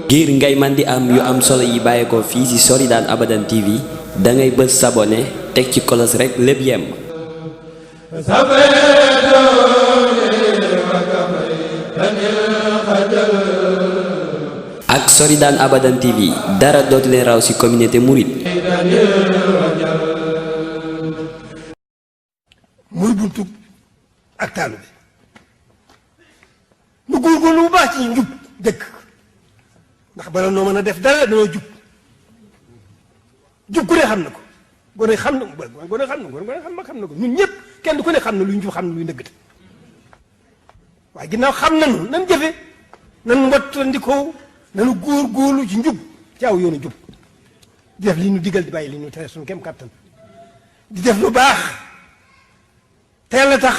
ngir ngay man di am yu am solo yi bàyyeekoo fii ci Soridane Abadan TV dangay bës s'abonner teg ci kolos rekk lépp yemb. ak Soridane Abadan TV dara dootu leen raw ci communauté mouride. muy buntu ak taalu bi nu góorgóorlu bu baax ci njub dëkk ndax bala noo mën a def dara danoo jub ku ne xam na ko gone xam na gone xam na ko ñun ñëpp kenn ku ne xam na luy njub xam na luy ndëggate waaye ginnaaw xam nañu nan jëfe nan mbottandikoo nanu góorgóorlu ci njub ci aw yoonu jub di def li ñu digal di bàyyi li ñu tere suñu kem kàttan di def lu baax te Yàlla tax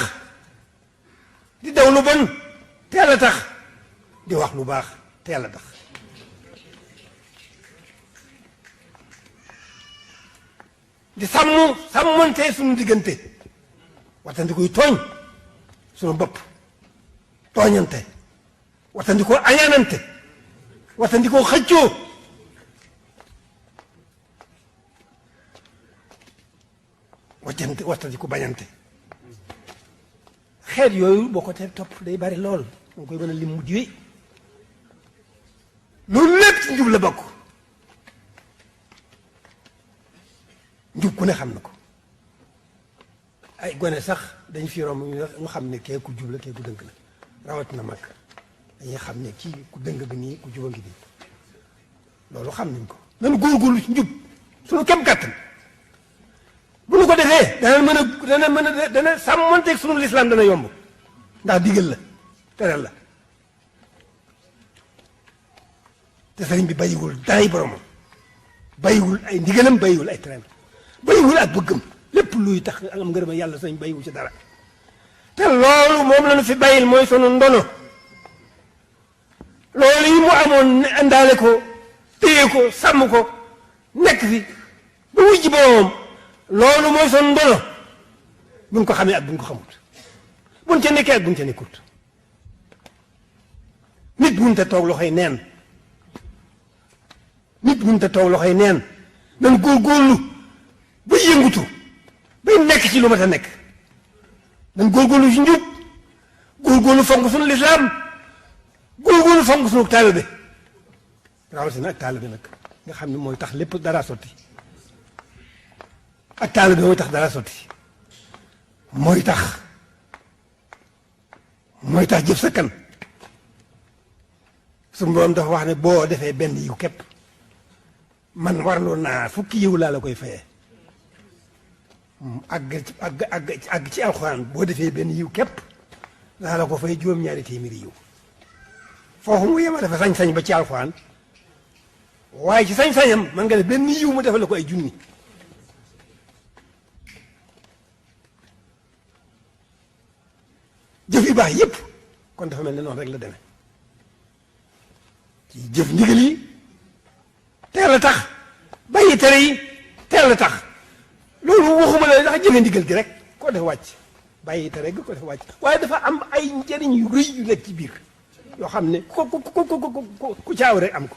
di daw lu bon te Yàlla tax di wax lu baax te Yàlla tax di sàmmante suñu diggante waxtandi koy tooñ suñu bopp tooñante waxtandi ko añaanante waxtandi ko xëccoo waxtandi ko bañante xeet yooyu boo ko te topp day bari lool danga koy mën a lim mujj wi loolu lépp ci njub la bokk njub ku ne xam na ko ay gone sax dañ fi romb ñu xam ne kee ku jub la kee ku dëng la rawatina mag dañuy xam ne kii ku dëng bi nii ku juba ngi nii loolu xam nañ ko nanu góorgóorlu ci njub suñu kem kàttan bu nu ko defee dana sàmmanteeg sunu lislaam dana yomb ndax digal la teral la te sëriñ bi bàyyiwul daray boromam bàyyiwul ay ndigalam bàyyiwul ay teram bàyyiwul ak bëggam lépp luy tax am ngërëm yàlla sëriñ bàyyiwul ci dara te loolu moom la ñu fi bàyyil mooy sunu ndono loolu yi mu amoon àndaale ko téye ko sàmm ko nekk fi ba wujji boromam loolu mooy son ndono buñ ko xamee ak buñ ko xamut buñ ca nekkee ak buñ ca nekkut nit mënut a toog loxoy neen nit mënut a toog loxoy neen nan góorgóorlu ba yëngutu bay nekk ci lu mat a nekk nan góorgóorlu ci njub góorgóorlu fonk suñu lislaam góorgóorlu fonk suñu taalibe rawatina ak taalibe nag nga xam ne mooy tax lépp dara sotti ak taalibe mooy tax dara sotti mooy tax jëf sa kan suñu borom dafa wax ne boo defee benn yiw képp man warloon naa fukki yiw laa la koy fayee àgg ci alxuraan boo defee benn yiw képp laa la ko fay juróom-ñaari téeméeri yiw foofu mu yema dafa sañ-sañ ba ci alxuraan waaye ci sañ-sañam man nga def benn yiw mu defal la ko ay junni jëf yu baax yépp kon dafa mel ne noonu rek la demee ci jëf ndigal yi teel a tax bàyyi tere yi teel a tax loolu waxuma la ndax jëfe ndigal gi rek ko def wàcc bàyyi tere gi ko def wàcc waaye dafa am ay njëriñ yu rëy yu nekk ci biir yoo xam ne ku caaw rek am ko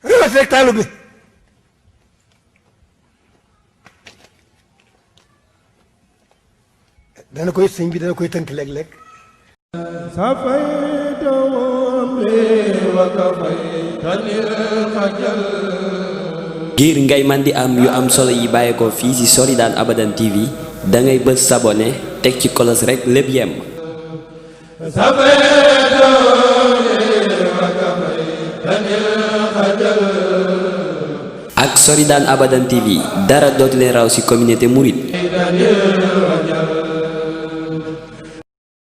rawat rek taalu bi dana koy sëñ bi dana koy tënk léeg-léeg ngir ngay man di am yu am solo yi bàyyeekoo fii ci Soridane Abadan TV dangay bës s'abonner teg ci kolos rekk lépp yemb. ak Soridane Abadan TV dara dootu leen raw ci communauté mouride.